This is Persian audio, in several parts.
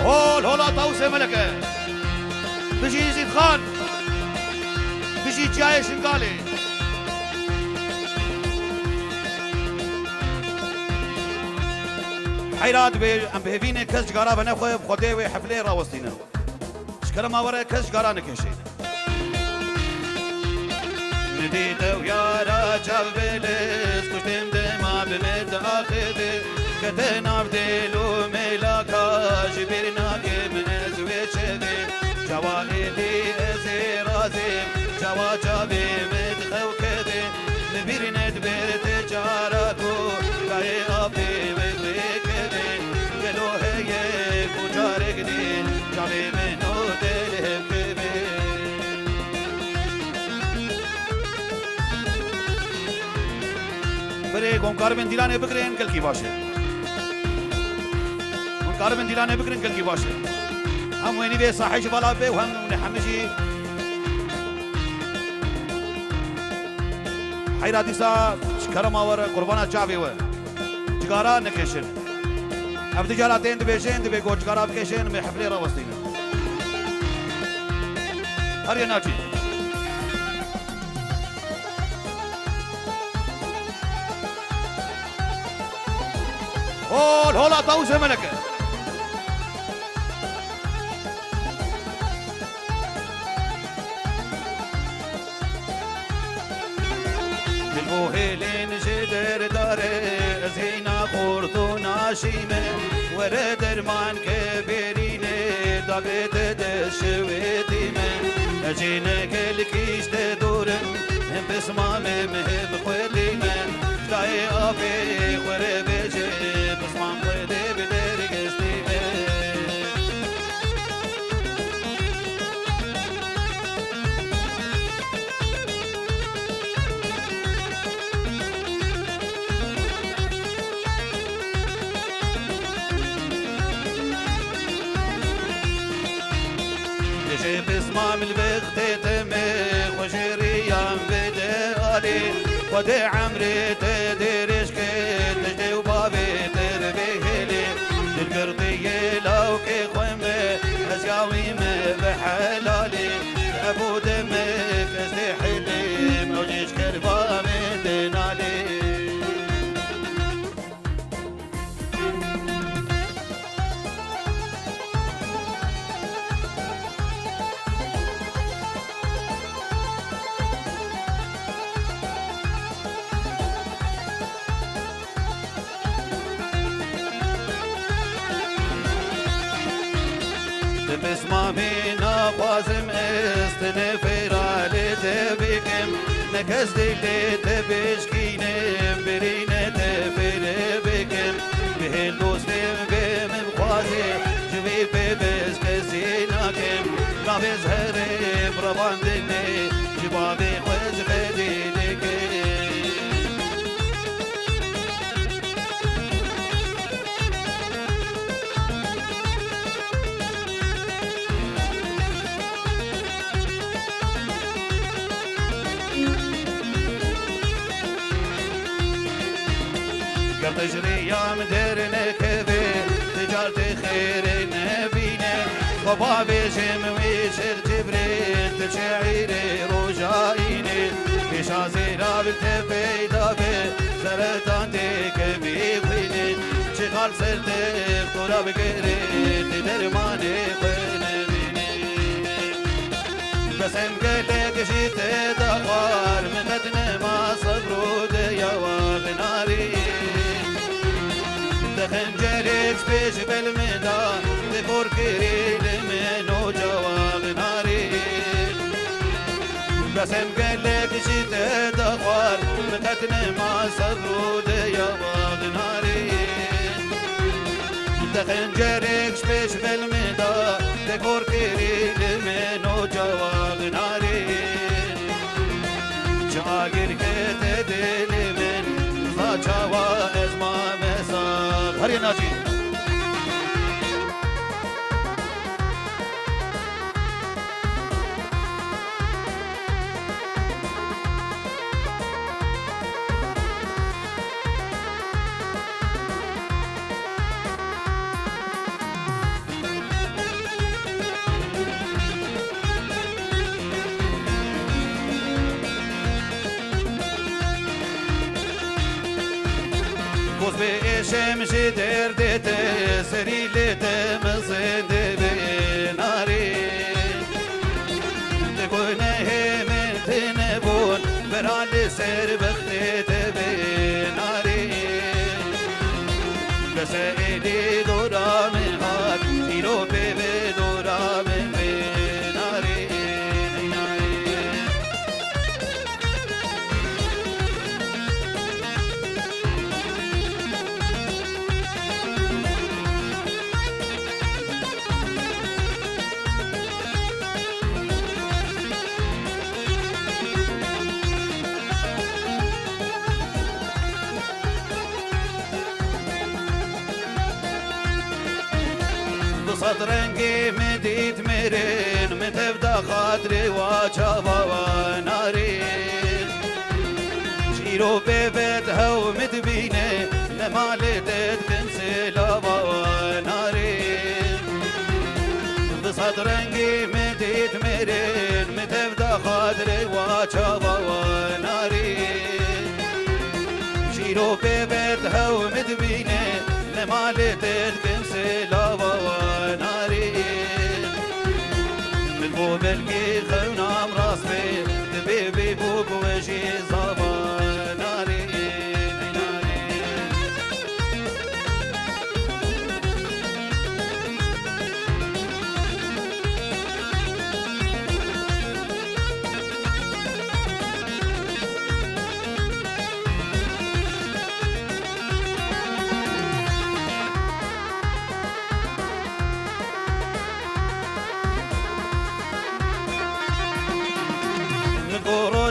هول هولا طاوسة ملكة بيجي يزيد خان بيجي جاي شنقالي حيرات ام بهفيني كز جارا بنخوي بخدي وحفلي راوستينا شكرا ما ورا كز جارا نكشين نديت ويا راجل بلس كشتم دما بمد اخذ كتنا بدلو ملاكا جبرنا كم ازويشبي جوالي ازرازم جوا جابي مدخو كذي نبيرنا دبر تجارتو لاي ابي مدركني قالوا هي كجارقني جابي منو دلهم كبي بريك ونقاربن ديلانه بكرين كل كي باشه ونقاربن ديلانه بكرين كل كي باشه هم ويني بي صاحي بالا بي وهم نحمشي حيراتي سا شكرا اور قربانا چاوي و جگارا نکشن اب تجارتين دبيشين دبي گو جگارا بكشن مي حفلي راوستينا هر ناجي هول هولا طاوسة ملكة بالبوهيلين جدر داري زينا قرطو ناشيمة ورد رمان كبيريني دابت دشويتيمة اجينا كل كيش تدورم هم بسمام مهم خوليمة داي ابي خوري بيجي بسمام خودي بدر قستيمة لجي بسمام البغت تمي وجريان بدالي ودي عمري تدريش كي تجدي وبابي تربيهلي للقرطية لو كي خمي أزياوي ما بحلالي أبو دمك استحلي موجيش كربا من دنالي بسمامي ناقوازم استنفر علي تبيكم نكز دلي تبشكينم برينة تفر بكم بهل دوستم بمبخوازي جوي ببز كسيناكم نابز هرم رباندني جبابي خوز بدينكم تجري يا مدرنا كذي تجارت خير نبينا وبابي جموي شر جبريل تشعيري رجايني بشازي رابط في دابي سرطان ديك بيبيني شغال سرتك طلب قريت درماني خنبيني بس مقلق جيت دخار من قدنا ما صبروا ديا وغناري خنجرك بيش بالميدان دفور كريل منو جواب ناري بسم قلك جيت دخوار متتنا ما صبروا ديا واغ ناري خنجرك بيش بالميدان دفور كريل منو جواب ناري جاگیر که دل من خاچوا از ما مساق هر ناجی بوز بشم شدر دت سری لت مزد بناری تكونه من تنبون برال سر بخت بناری بسیدی دورا من هات ایرو به دورا من بناری صدرنجي مديت مرين متبدا خاطري وجابا ونارين شيرو ببيتها ومتبينه نمالي تتكنسلا ونارين بصدرنجي مديت مرين متبدا خاطري وجابا ونارين شيرو ببيتها ومتبينه نمالي تتكنسلا بو بلقي خونام راسبي تبيبي بوب وجي زابا ناري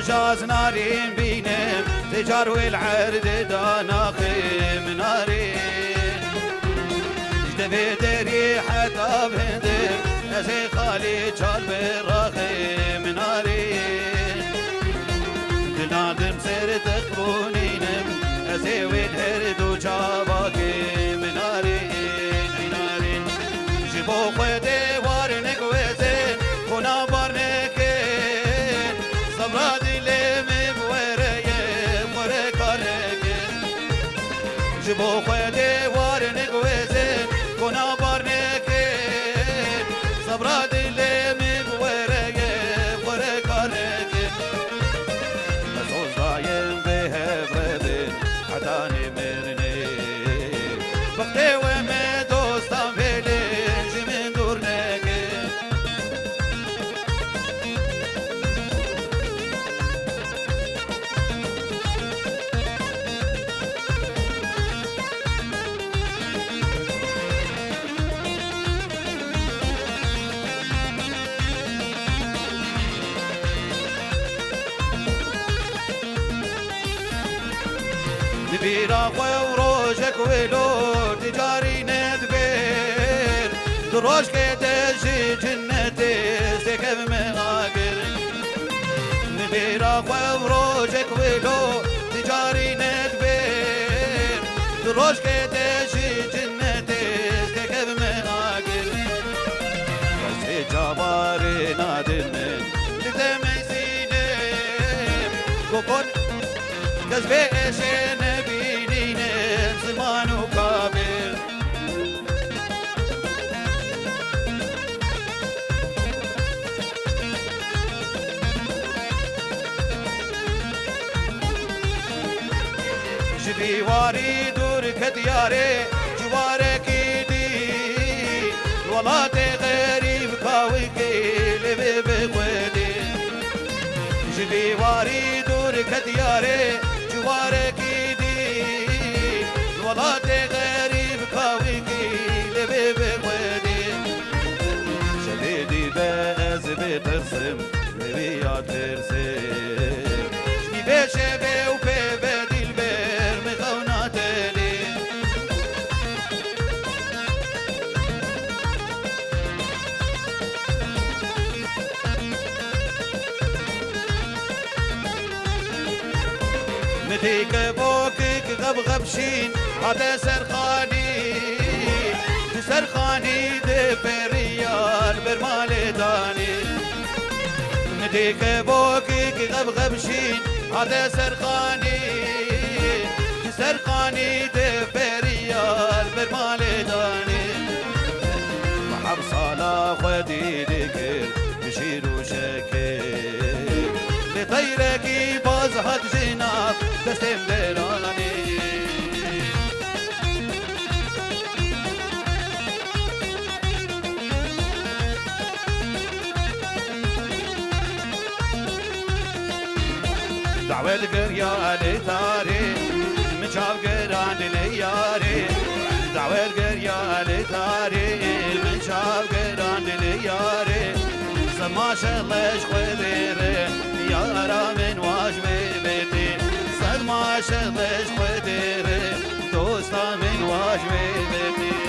جاز نارين بينم تجار والعرض داناخي من نارين جدبي دري حتى بهدم نسي خالي جال براخي من نارين دلادم سر تقرونينم نسي والهرد وجاباكي من نارين جبو خدي وارنك وزين كنا بارنك صبرادي لمي بوريه مركارك جبو خدي وارنك وزين كنا بارنك صبرادي لمي بوريه مركارك مسوز دايم بهبردين حداني مرني بختي ومي دوستان بلين جمين دورنك بيرا وروجك ولو تجاري ندبير دروش كتجي جنتي سكب مغاقر بيرا وروجك ولو تجاري ندبير دروش كتجي جنتي سكب مغاقر بس جباري نادن لتميسيني كوكون كذبي ايشين زمان وكابر جبي واري دور كدياري جوارك يدي ولاتي غريب كاويكي لبي بخويدي جبي واري دور كدياري جوارك يدي ولاتي غريب كاويكي لبي بخويدي شديدي باز بترسم لبي يا ترسم شني بشبي وببدي البير مخوناتلي مديك بوكك غبغبشين هذا سرخاني سرخاني دبريال برمال داني مديك بوكك غبغبشين هذا سرخاني سرخاني دبريال ناف دستم دراني دعوة القرية لتاري مشاف قران لياري دعوة القرية لتاري مشاف قران لياري سما شلش خديري يا را من واجبي بيتي سما شلش خديري دوستا من واجبي بيتي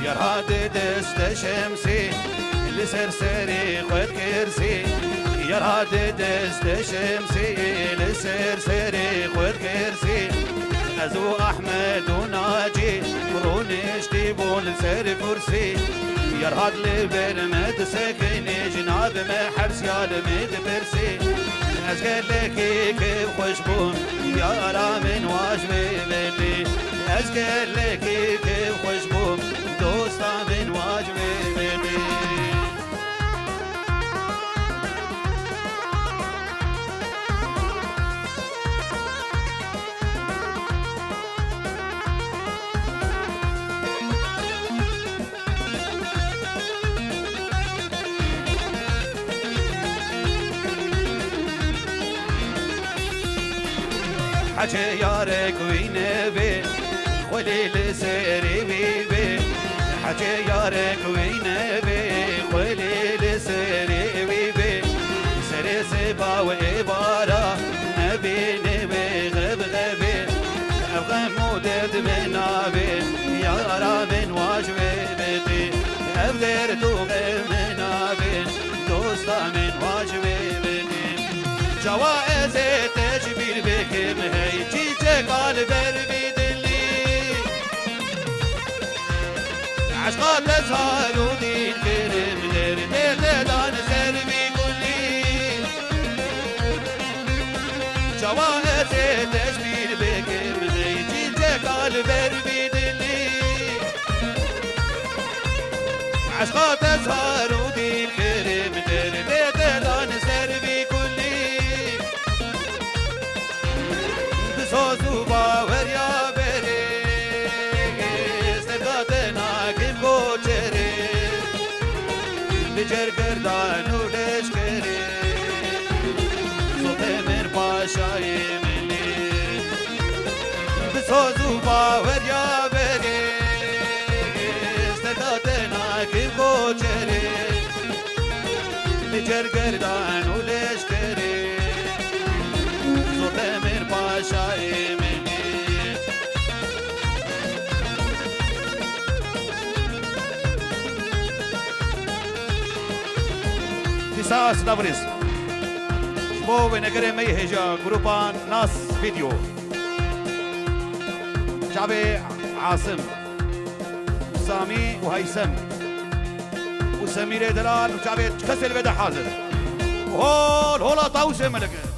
يرهاد دست شمسي لسرسري خد كرسي يرهاد دست شمسي لسرسري خد كرسي أزو أحمد وناجي مرونيش تيبون لسر كرسي يرهاد لبرمد سكني جناب محرس يا لمد برسي أزقل لكي كيف خشبون يا را من واجبي بيتي أزقل لكي كيف خشبون دوستا من واجبي بيتي حكي يارك وينبي خلي لسيري بيبي حكي يارك وينبي خلي لسيري بيبي سري سبا وإبارة نبي نبي غب غبي أبغى مودد من أبي يارا من واجبي بيتي أبغير دوغي من أبي دوستا من واجبي بيتي جوائز تجبير بكم هي جيتك على بربي دلي عشقات تزهر ودين كرم دير دان سربي كلي جوائز تجبير بكم هي جيتك على بربي دلي عشقات تزهر ودين كرم دير دان سربي سوزو باور یا بری استدادنا کم گوچری بجر گردان و لشکری صوت من پاشای ملی سوزو باور یا بری استدادنا کم گوچری بجر گردان و لشکری صوت من پاشای منی تساس نبرز شبو بنقر ميهجا جروبان ناس فيديو شعبي عاصم سامي وهيثم وسمير دلال وشعبي كسل بدا حاضر هول هولا طاوسه ملكه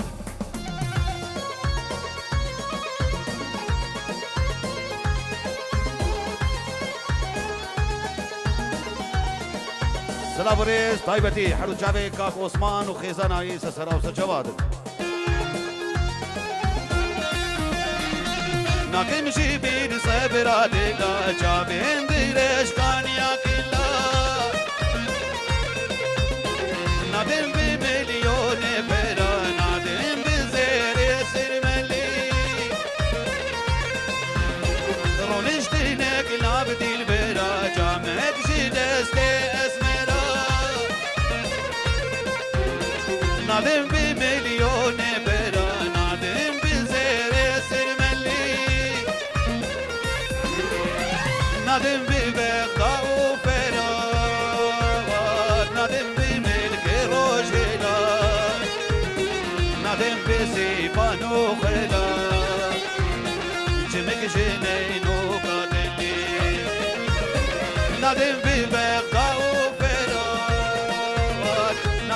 سلابريز طيبتي حلو جابي كاك عثمان وخيزان عيسى سراوس جواد ناكم شبين صبراتي لا جابي اندرش كانيا كلا نادم بمليون برا نادم بزير سرملي رونشتينك لابدي البرا جامك جدستي نادم بمليون برا نادم بزير سرملي نادم ببغداد وفرار نادم بملك روجلا نادم بسيبان وخلا جمك جنين وقاتلي نادم ببغداد وفرار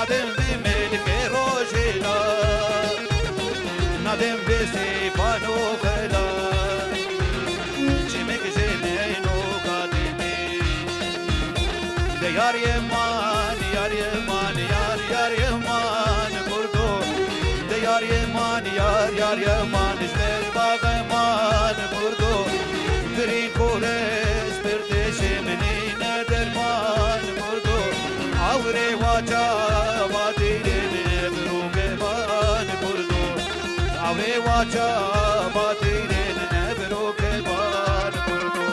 نادم بملك روجنا نادم بستيفانو خلا جمك جنينو قادمي يار يمان يار يمان يار يمان بردو يار يمان يار يمان جبل باغمان بردو برين كولس بردش منين درمان بردو عوري واجا باديرين بروك بان بردو عوري واجا باديرين بروك بان بردو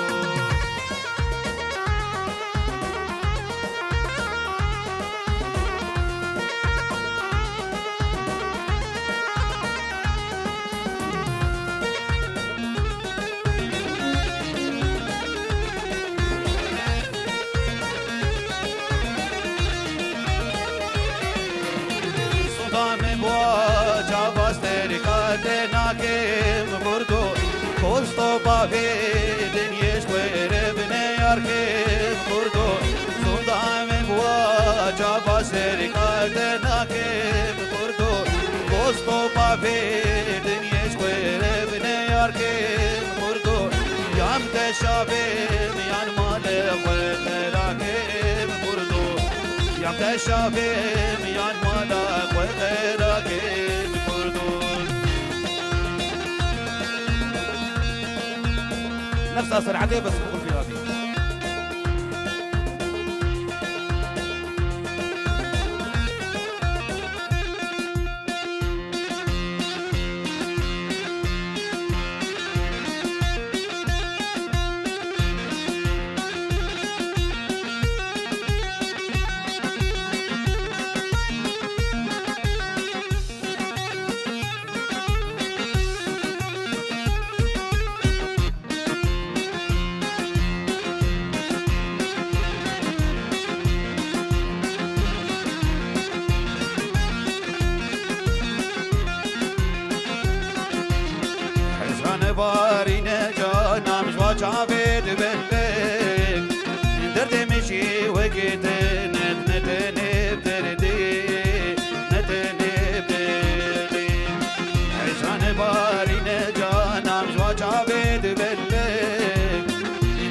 Kosto bavedin yeşkere bine yarkem kurdu Sundamem vaca baseri kalden hakem kurdu Kosto bavedin yeşkere bine yarkem kurdu Yam teşavim yan male kherakem kurdu Yam teşavim yan male kherakem kurdu نفسها سرعتين بس بقول فيها دي بارينا جانا مش واجعبد بلك درد مشي وقت نتنب دردي نتنب دردي عشان بارينا جانا مش واجعبد بلك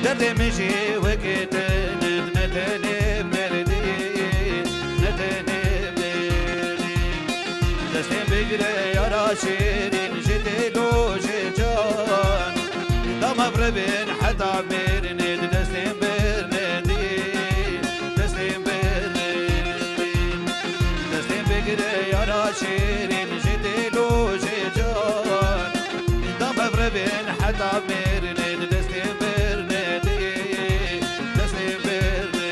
درد مشي وقت نتنب دردي نتنب دردي دستين بقري يا راشدين جدلو جان مغربين حتى بيرند دستين بيرندي دستين بيرندي دستين بقري يا راشدين جدلو جان مغربين حتى بيرند دستين بيرندي دستين بيرندي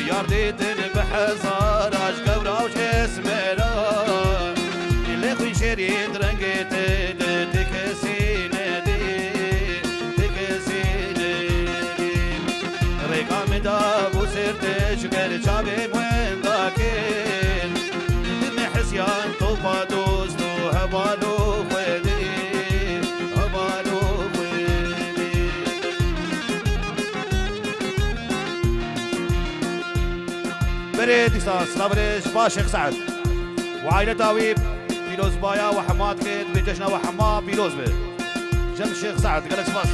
يارديتن بحزار اش قورا وش اسمرا اللي خوي شريد رنقيتن تكسين دي تكسين دي ريقا مدابو سرتش غير شابين وين ذاكين دم حسيان طوفا دوستو هبالو خويدي هبالو خويدي بريد إحساس لابريش باشيخ سعد وعائلة داويب بيروز بايا وحماد كيد بجشنا وحما بيروز بي جنب الشيخ سعد قالك سباس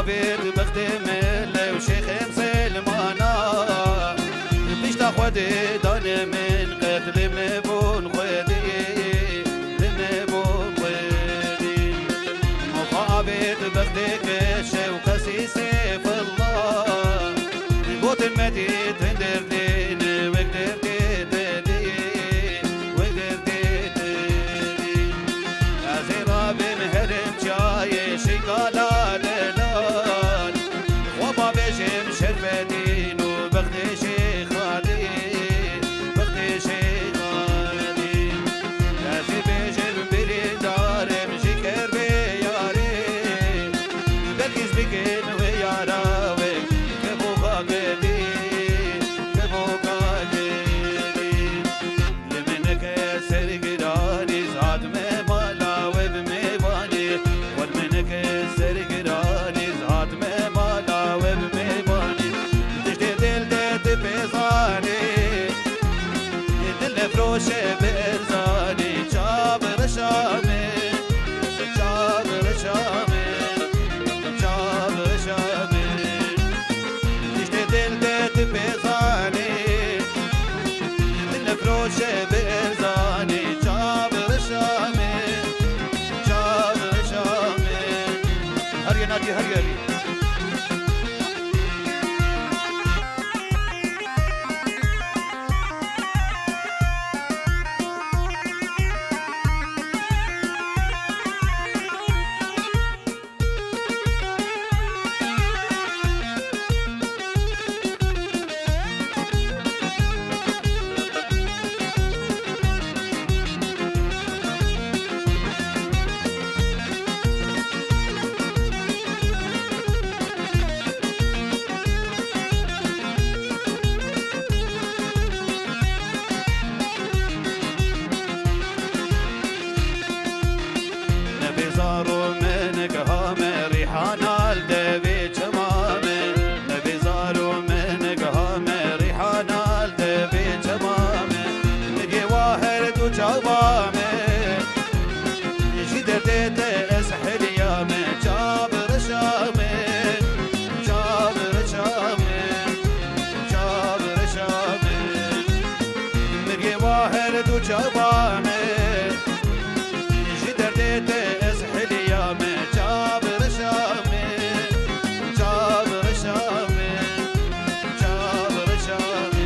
بيت بخدم اللي وشيخ مسلمانا فيش تاخدي داني من قتل مبون خدي مبون خدي مقابل بختك وقاسي سيف الله بوت المديد هندردين وقدرت تدين وقدرت تدين عزيرة بمهرم جاي شقالة للال وما بجم شربتين وبختي شيخالي بختي شيخالي عزي بجم بريدار مشكر بياري بركز بكين وياراوي كبوكا قديم كبوكا قديم لمنك يسر قراني زاد ممالا وبميباني والمنك يسر قراني زاد ممالا وبميباني تجدي دلدت بيزاني دل فروش بإرزاني جابر شامي جابر شامي جابر شامي تجدي دلدت بيزاني دل فروش بإرزاني جابر شامي جابر شامي هريا نادي هريا زارو منك هامي ريحانا الدبي جمامي نبي زارو منك هامي ريحانا الدبي جمامي نجي واحد وجوامي جدر ديت اسحل يامي جابر شامي جابر شامي جابر شامي نجي واحد وجوامي جدر ديت جابر شامي جابر شامي جابر شامي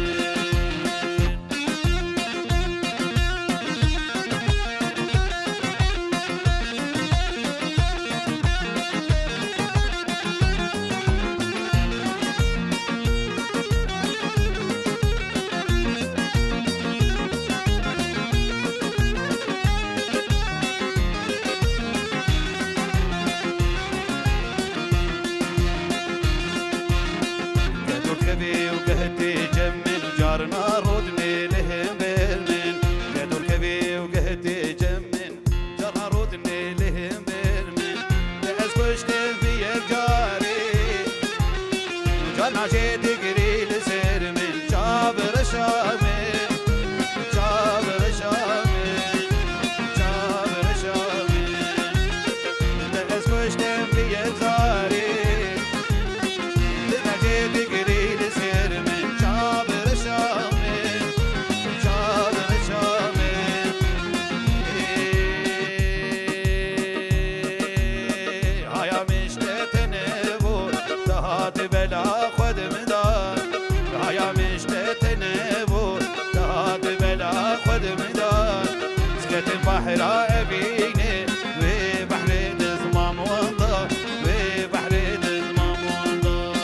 وقهتي جمن جارنا رودني لهم برمن قدر كبي وقهتي جمن جارنا رودني لهم برمن لأس كشت في جاري وجارنا جيت قري لسير من جابر شامي جابر شامي جابر شامي لأس كشت في جاري بلا خد مدار هيا مش تتنبو تهات بلا خد مدار سكت بحر أبيني وبحر دزمام وانضار وبحر دزمام وانضار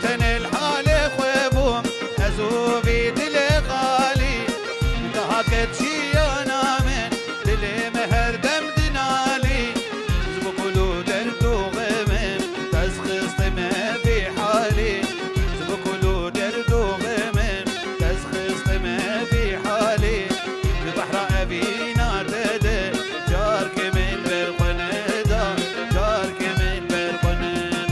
تن الحال خوابهم أزوبي دلي غالي دهكت شي أنا من دلي مهر دم دنالي زبكلو درد وغمم تسخص ما في حالي زبكلو درد وغمم تسخص ما في حالي ببحر أبينا تدي جارك من برقندا جارك من برقندا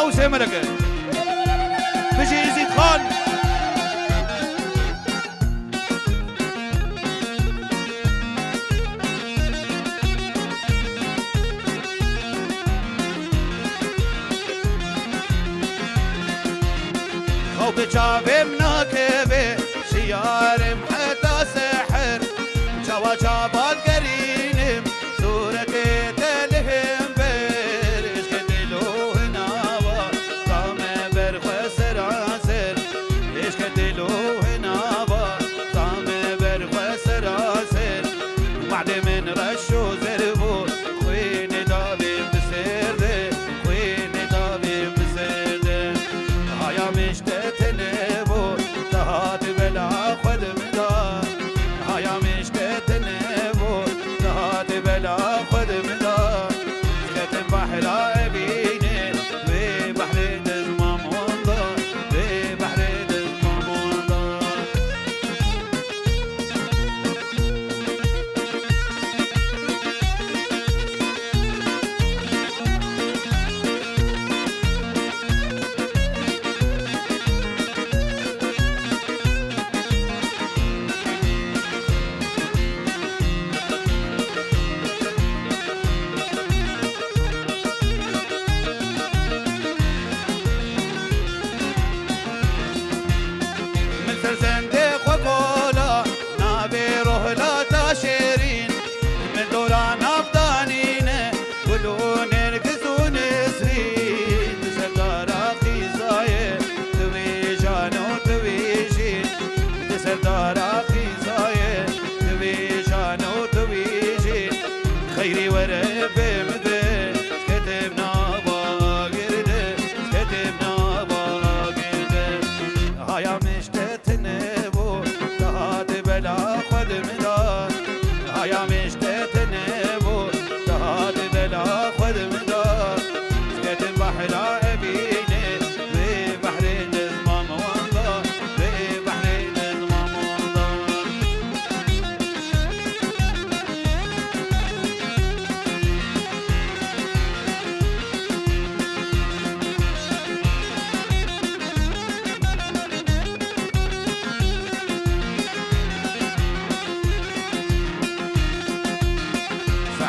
وسي ملكه بيجي يزيد خان بجابي مناكبي شيارم حتى سحر جوا جابال قرينم صورتي تلهم برش كدلو هناوا طعم برخ سراسر ايش كدلو هناوا طعم برخ سراسر وبعد من رشو زربو خويني دابي بسرده خويني دابي بسرده هيا مشتاق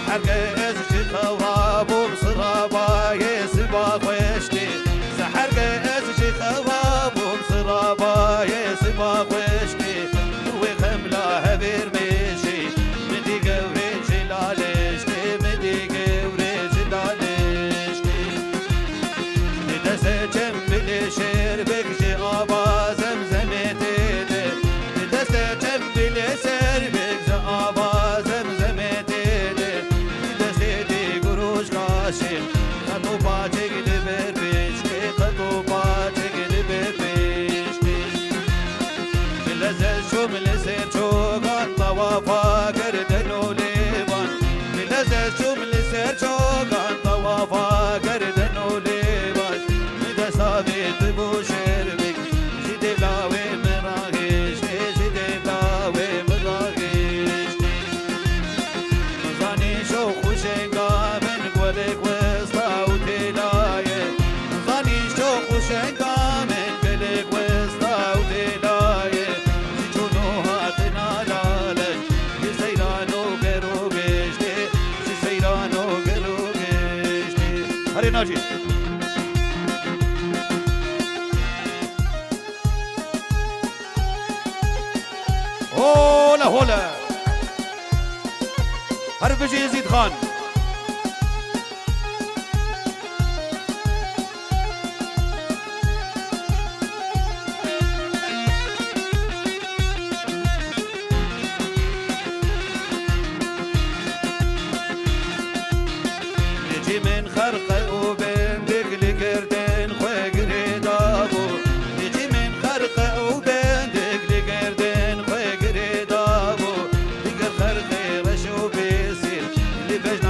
سحر قزش خواب وبصرابا يسبا خوشتي سحر قزش خواب وبصرابا يسبا خوشتي وخملا هبير مشي مدي قوري جلالشتي مدي قوري جلالشتي ندسة جنبلي شربك جي آبا زمزمتي ندسة جنبلي شربك جي آبا زمزمتي خطو باچه گلی بر پیشتی خطو باچه گلی بر پیشتی بلزل شو ملسر چوگان طوافا کردن و لیوان بلزل شو ملسر چوگان طوافا کردن و لیوان مدسا بیت بو شربک جیده بلاوی مراغشتی جیده بلاوی مراغشتی مزانی شو خوشنگا من گولک ناجي هولا هولا هرب بيجي يزيد خان يجي من خرقه وبين دقلي قردين خوي قريد ابو يجي من خرقه وبين دقلي قردين خوي قريد ابو دقل خرقي رشو بيسير اللي بجنا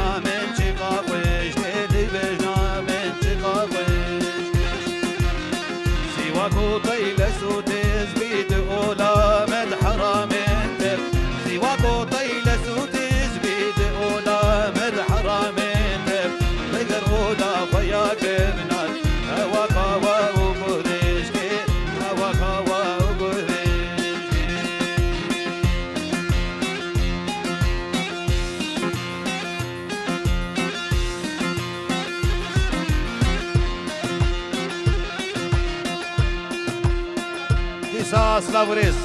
قصاص لابريز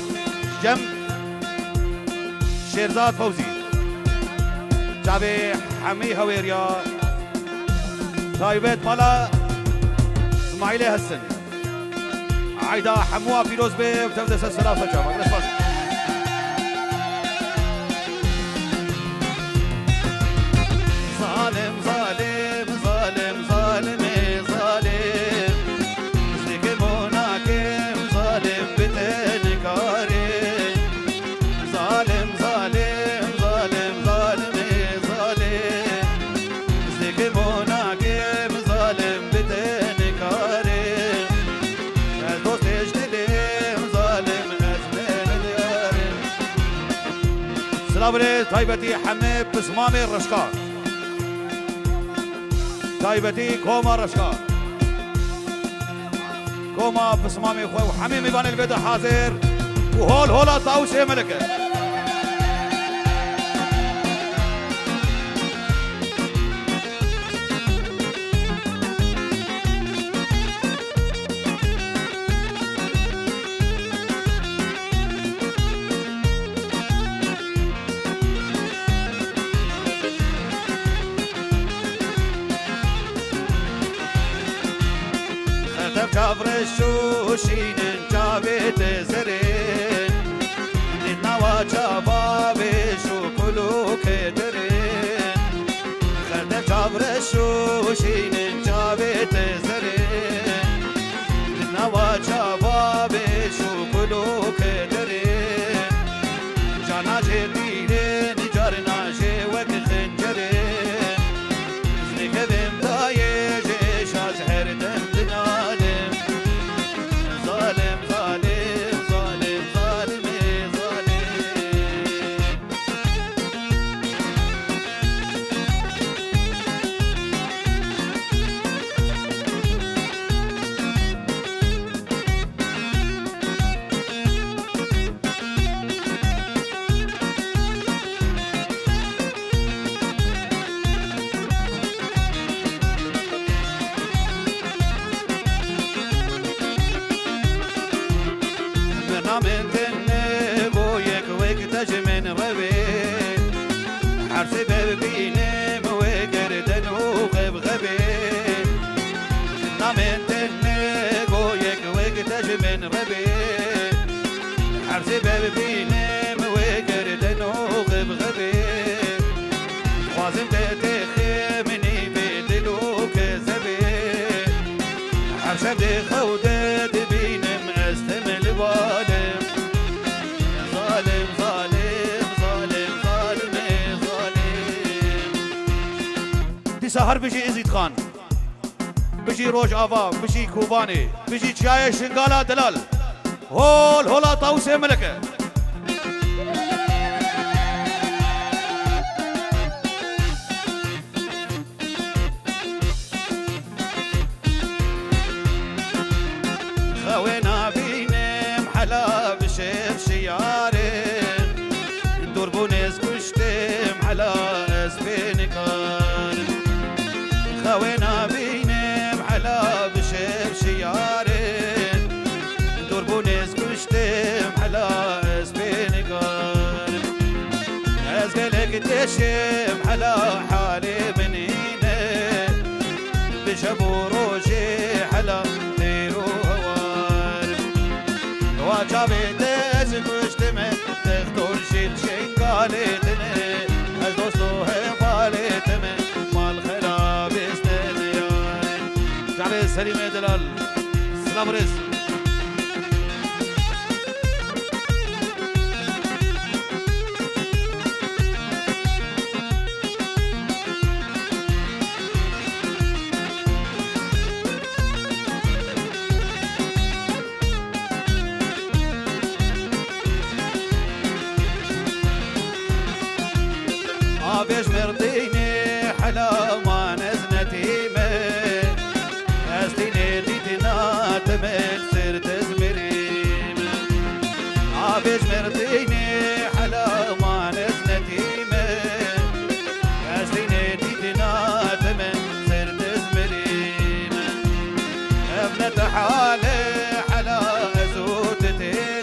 جم شيرزاد فوزي جابي حمي هويريا تايبت مالا اسماعيلي هسن عايدة حموها فيروز بي وتبدأ السلافة جامعة ظالم ظالم ظالم ظالم ظالم مسلك مناكم ظالم بتنكاري ظالم ظالم ظالم ظالم ظالم مسلك مناكم ظالم بتنكاري البوت اجتلم ظالم ازمن دياري سلام عليك طيبتي حمي بسمامي الرشقار تايبتي كوما رشقا كوما بسمامي خوي وحميمي بان البيت حاضر وهول هولا طاوسه ملكه كفر الشوشين جابت زرين للنوا جابابي شو كلو كدرين خد كفر الشوشين جابت زرين للنوا جابابي شو كلو كدرين جانا جليلين جارنا جي وقت خنجرين زنك بهم دايج شاز حردن من تنبويك وقتج من غبين حرسي ببينم وقردن وغب غبين من تنبويك وقتج من غبين حرسي ببينم وقردن وغب غبين خوازم تتخمني بدلوك زبين حرسي بخودت بينم استمل بالم ظالم ظالم ظالم ظالم ظالم دي سهر بيجي ازيد خان بيجي روج آفا بيجي كوباني بيجي تشاي شنقالا دلال هول هولا طاوسه ملكه خوينا بينم حلا بشيف شيارم ندور بونس كشتم حلا اسبينكار خوينا بينم حلا بشيف شيارم ندور بونس كشتم حلا اسبينكار ازقلك تشم حلا حالي من هنا بشبو روجي حلا وجابت ازكشتمه تختور شيل شنقالتنه از دوستو هفالتمه مال خراب استنيان جابت سليم دلال سلام رزق بيش مرضيني حلا ما نزنتي من استيني ديتنا تمل سرت زمريم بيش مرضيني حلا ما نزنتي من استيني ديتنا تمل سرت زمريم ابنة حالي حلا زوتتي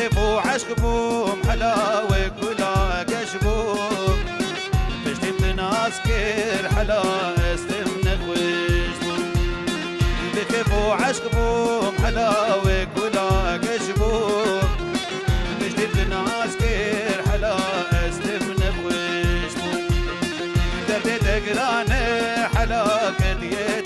بكيف وعشقكم حلاوة كلها قشبوم بجتب ناس كير حلا استمنك وجبوم بكيف وعشقكم حلاوة كلها قشبوم بجتب ناس كير حلا استمنك وجبوم دردي تقراني حلا كديه